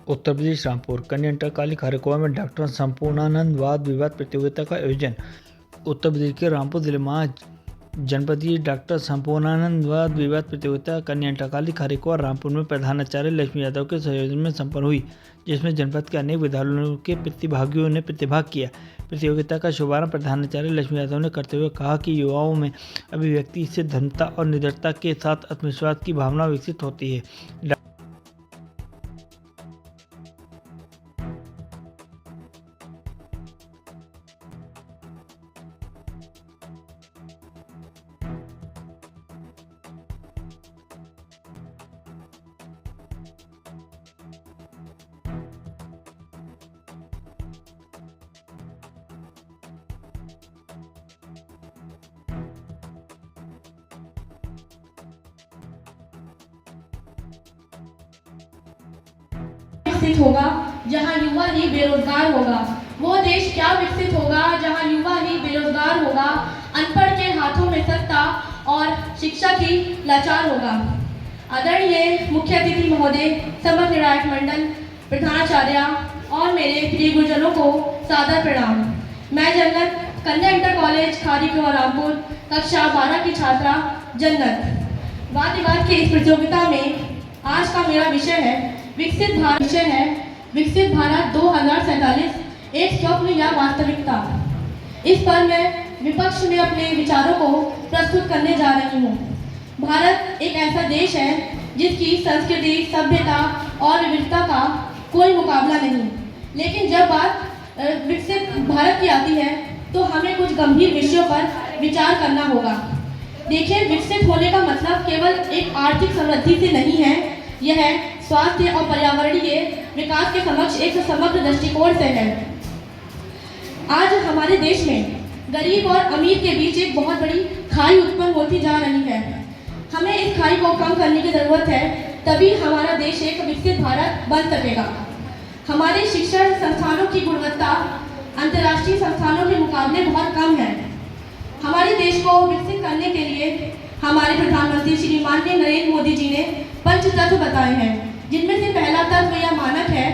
उत्तर प्रदेश रामपुर कन्या inter college खरकवा में doctor Sampurnanand वाद विवाद प्रतियोगिता का आयोजन। उत्तर प्रदेश के रामपुर जिले में आज जनपदीय डॉक्टर संपूर्णानंद वाद विवाद प्रतियोगिता कन्या इंटर कॉलेज खरकवा रामपुर में प्रधानाचार्य लक्ष्मी यादव के सहयोग में संपन्न हुई, जिसमें जनपद के अनेक विद्यालयों के प्रतिभागियों ने प्रतिभाग किया। प्रतियोगिता का शुभारंभ प्रधानाचार्य लक्ष्मी यादव ने करते हुए कहा कि युवाओं में अभिव्यक्ति से धर्मता और निडरता के साथ आत्मविश्वास की भावना विकसित होती है। विकसित होगा जहां युवा ही बेरोजगार होगा। वो देश क्या विकसित होगा जहां युवा ही बेरोजगार होगा, अनपढ़ के हाथों में सत्ता और शिक्षा की लाचार होगा। आदरणीय मुख्य अतिथि महोदय, समस्त निर्णायक मंडल, प्रधानाचार्य और मेरे प्रिय गुरुजनों को सादर प्रणाम। मैं जन्नत कन्या इंटर कॉलेज खरकवा रामपुर कक्षा 12 की छात्रा जन्नत। वाद विवाद की इस प्रतियोगिता में आज का मेरा विषय है विकसित भारत 2047 एक स्वप्न या वास्तविकता। इस पर मैं विपक्ष में अपने विचारों को प्रस्तुत करने जा रही हूँ। भारत एक ऐसा देश है जिसकी संस्कृति, सभ्यता और विविधता का कोई मुकाबला नहीं, लेकिन जब बात विकसित भारत की आती है तो हमें कुछ गंभीर विषयों पर विचार करना होगा। देखिए, विकसित होने का मतलब केवल एक आर्थिक समृद्धि से नहीं है, यह स्वास्थ्य और पर्यावरणीय विकास के समक्ष एक समग्र दृष्टिकोण से है। आज हमारे देश में गरीब और अमीर के बीच एक बहुत बड़ी खाई उत्पन्न होती जा रही है। हमें इस खाई को कम करने की जरूरत है, तभी हमारा देश एक विकसित भारत बन सकेगा। हमारे शिक्षण संस्थानों की गुणवत्ता अंतर्राष्ट्रीय संस्थानों के मुकाबले बहुत कम है। हमारे देश को विकसित करने के लिए हमारे प्रधानमंत्री श्री माननीय नरेंद्र मोदी जी ने 5 तत्व बताए हैं, जिनमें से पहला तत्व या मानक है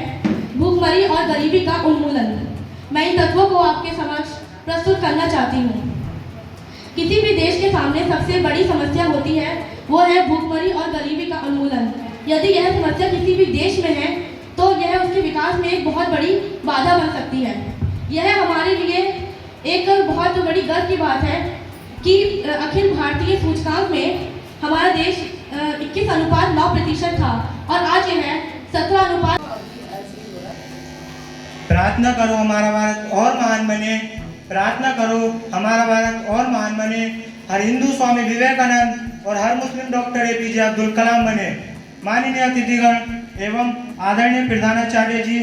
भूखमरी और गरीबी का उन्मूलन। मैं इन तत्वों को आपके समक्ष प्रस्तुत करना चाहती हूँ। किसी भी देश के सामने सबसे बड़ी समस्या होती है, वो है भूखमरी और गरीबी का उन्मूलन। यदि यह समस्या किसी भी देश में है तो यह उसके विकास में एक बहुत बड़ी बाधा बन सकती है। यह हमारे लिए एक बहुत बड़ी गर्व की बात है कि अखिल भारतीय सूचकांक में हमारा देश 21.9% था और आज यह 17। प्रार्थना करो हमारा भारत और महान बने, प्रार्थना करो हमारा भारत और महान बने, हर हिंदू स्वामी विवेकानंद और हर मुस्लिम डॉक्टर APJ अब्दुल कलाम बने। माननीय अतिथिगण एवं आदरणीय प्रधानाचार्य जी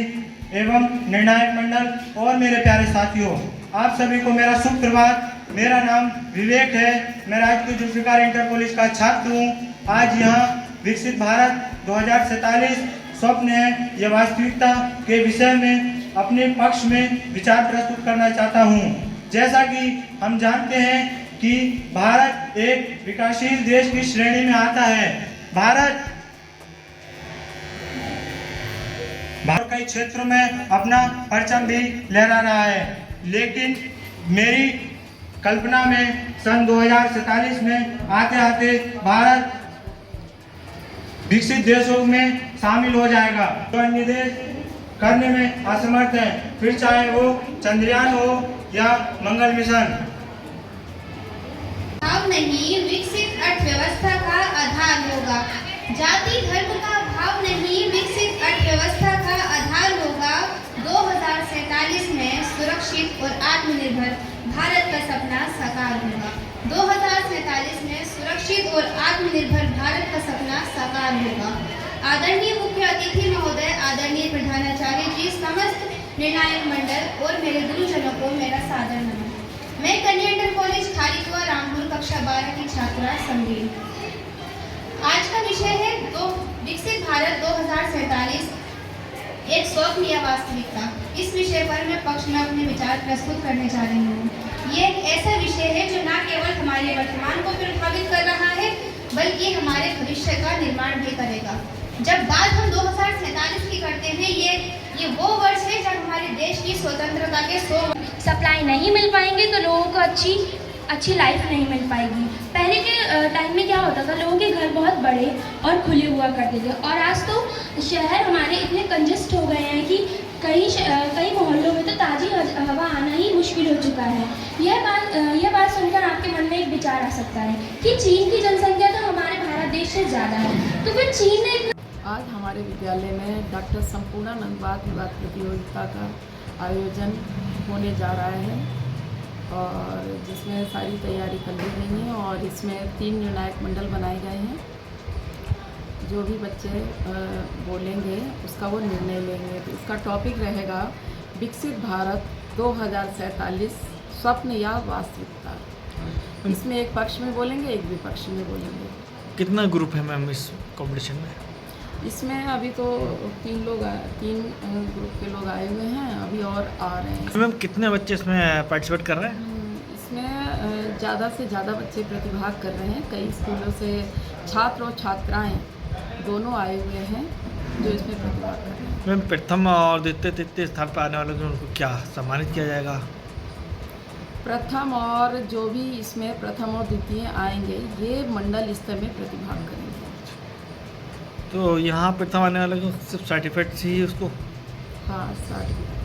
एवं निर्णायक मंडल और मेरे प्यारे साथियों, आप सभी को मेरा शुभ प्रभात। मेरा नाम विवेक है, मैं राजकीय जुल्फिकार इंटर कॉलेज का छात्र हूँ। आज यहाँ विकसित भारत 2047 स्वप्न है या वास्तविकता के विषय में अपने पक्ष में विचार प्रस्तुत करना चाहता हूँ। जैसा कि हम जानते हैं कि भारत एक विकासशील देश की श्रेणी में आता है। भारत कई क्षेत्रों में अपना परचम भी लहरा रहा है, लेकिन मेरी कल्पना में सन 2047 में आते आते भारत विकसित देशों में शामिल हो जाएगा। तो अन्य देश करने में असमर्थ है, फिर चाहे वो चंद्रयान हो या मंगल मिशन। भाव नहीं विकसित अर्थव्यवस्था का आधार होगा। जाति धर्म का भाव नहीं विकसित अर्थव्यवस्था का आधार होगा। 2047 में सुरक्षित और आत्मनिर्भर भारत का सपना साकार होगा। 2047 में सुरक्षित और आत्मनिर्भर भारत का सपना साकार होगा। आदरणीय मुख्य अतिथि महोदय, आदरणीय प्रधानाचार्य जी, समस्त निर्णायक मंडल और मेरे गुरुजनों को मेरा सादर नमन। मैं कन्या इंटर कॉलेज खरकवा रामपुर कक्षा 12 की छात्रा संगीन। आज का विषय है विकसित भारत 2047 एक स्वप्न या वास्तविकता। इस विषय पर मैं पक्ष में अपने विचार प्रस्तुत करने जा रही हूँ। ये एक ऐसा विषय है जो न केवल हमारे वर्तमान को प्रभावित कर रहा है, बल्कि हमारे भविष्य का निर्माण भी करेगा। जब बात हम 2047 की करते हैं, ये वो वर्ष है जब हमारे देश की स्वतंत्रता के 100 सप्लाई नहीं मिल पाएंगे तो लोगों को अच्छी लाइफ नहीं मिल पाएगी। पहले के टाइम में क्या होता था, लोगों के घर बहुत बड़े और खुले हुआ करते थे, और आज तो शहर हमारे इतने कंजस्ट हो गए हैं कि कई मोहल्लों में तो ताज़ी हवा आना ही मुश्किल हो चुका है। यह बात सुनकर आपके मन में एक विचार आ सकता है कि चीन की जनसंख्या तो हमारे भारत देश से ज़्यादा है, तो फिर चीन ने आज हमारे विद्यालय में डॉक्टर संपूर्णानंद वाद विवाद प्रतियोगिता का आयोजन होने जा रहा है, और जिसमें सारी तैयारी कर ली गई है, और इसमें 3 निर्णायक मंडल बनाए गए हैं। जो भी बच्चे बोलेंगे उसका वो निर्णय लेंगे। तो इसका टॉपिक रहेगा विकसित भारत 2047 स्वप्न या वास्तविकता। इसमें एक पक्ष में बोलेंगे, एक विपक्ष में बोलेंगे। कितना ग्रुप है मैम इस कंपटीशन में? इसमें अभी तो 3 ग्रुप के लोग आए हुए हैं, अभी और आ रहे हैं। मैम कितने बच्चे इसमें पार्टिसिपेट कर रहे हैं? इसमें ज़्यादा से ज़्यादा बच्चे प्रतिभाग कर रहे हैं। कई स्कूलों से छात्र और छात्राएं दोनों आए हुए हैं जो इसमें प्रतिभाग कर रहे हैं। मैम प्रथम और द्वितीय तृतीय स्थान पर आने वालों को उनको क्या सम्मानित किया जाएगा? प्रथम और जो भी इसमें प्रथम और द्वितीय आएंगे, ये मंडल स्तर में प्रतिभाग करेंगे। तो यहाँ प्रथम आने वाले को सिर्फ सर्टिफिकेट चाहिए उसको? हाँ, सर्टिफिकेट।